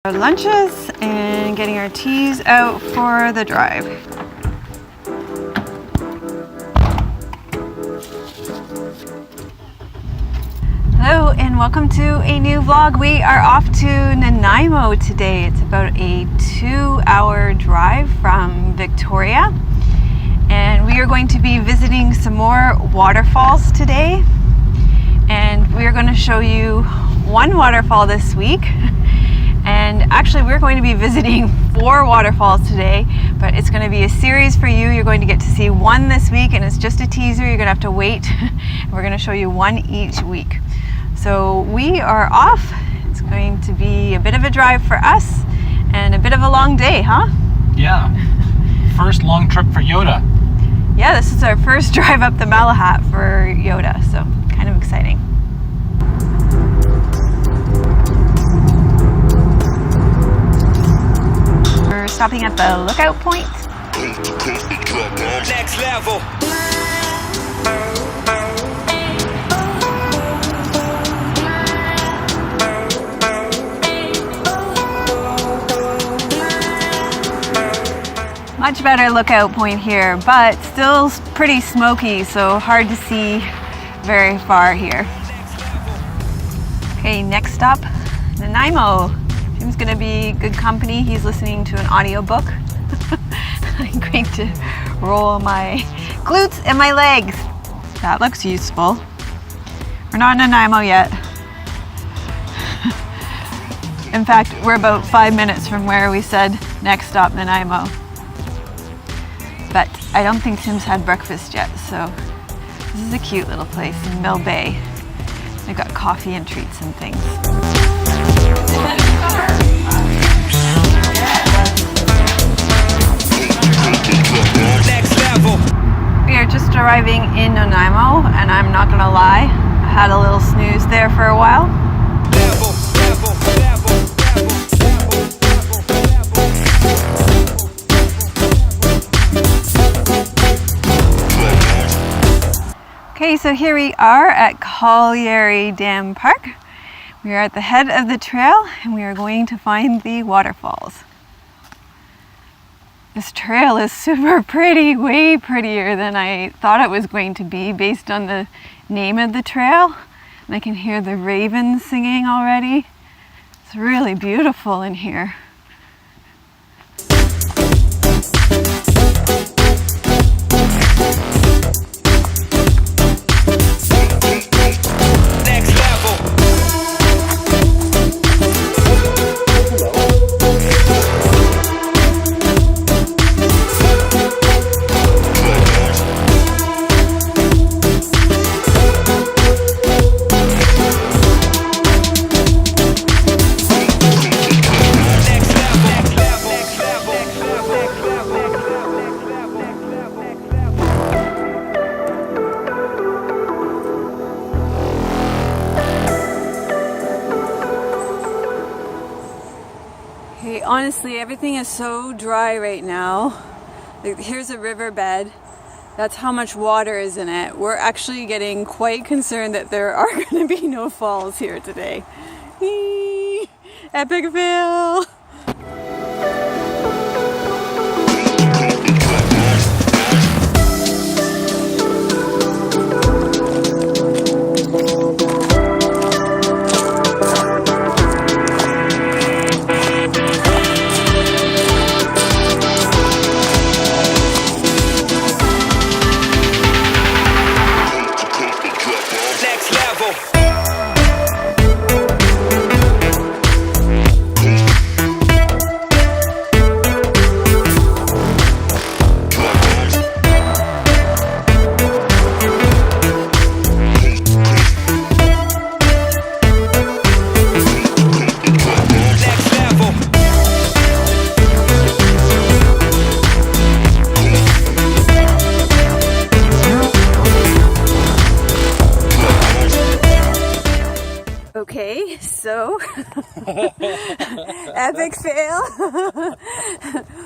Our lunches and getting our teas out for the drive. Hello and welcome to a new vlog. We are off to Nanaimo today. It's about a 2-hour drive from Victoria, and we are going to be visiting some more waterfalls today, and we are going to show you one waterfall this week. And actually we're going to be visiting 4 waterfalls today, but it's going to be a series for you. You're going to get to see one this week, and it's just a teaser. You're going to have to wait. We're going to show you one each week. So we are off. It's going to be a bit of a drive for us and a bit of a long day, huh? Yeah. First long trip for Yoda. Yeah, this is our first drive up the Malahat for Yoda, so kind of exciting. We're stopping at the lookout point. Next level. Much better lookout point here, but still pretty smoky, so hard to see very far here. Okay, next stop, Nanaimo. Jim's gonna be good company. He's listening to an audiobook. I'm going to roll my glutes and my legs. That looks useful. We're not in Nanaimo yet. In fact, we're about 5 minutes from where we said next stop, Nanaimo. But I don't think Tim's had breakfast yet, so this is a cute little place in Mill Bay. They've got coffee and treats and things. Next level. We are just arriving in Nanaimo, and I'm not gonna lie, I had a little snooze there for a while. Level, level, level, Okay, so here we are at Colliery Dam Park. We are at the head of the trail, and we are going to find the waterfalls. This trail is super pretty, way prettier than I thought it was going to be based on the name of the trail. And I can hear the ravens singing already. It's really beautiful in here. Honestly, everything is so dry right now. Here's a riverbed. That's how much water is in it. We're actually getting quite concerned that there are going to be no falls here today. Eee! Epic fail! Okay, so epic fail.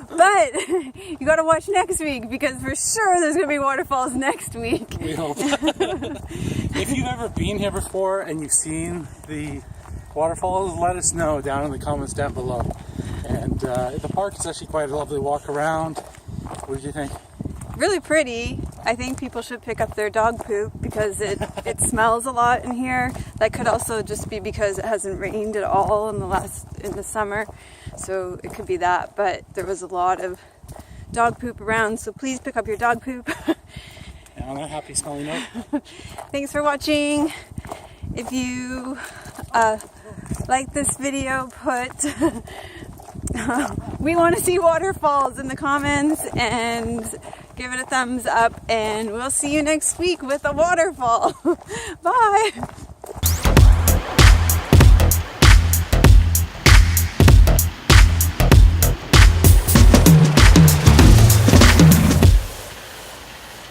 But you gotta watch next week because for sure there's gonna be waterfalls next week. We hope. If you've ever been here before and you've seen the waterfalls, let us know down in the comments down below. And the park is actually quite a lovely walk around. What do you think? Really pretty. I think people should pick up their dog poop because it smells a lot in here. That could also just be because it hasn't rained at all in the summer, so it could be that. But there was a lot of dog poop around, so please pick up your dog poop. And on that happy smelly note, thanks for watching. If you like this video, put we want to see waterfalls in the comments and give it a thumbs up, and we'll see you next week with a waterfall. Bye.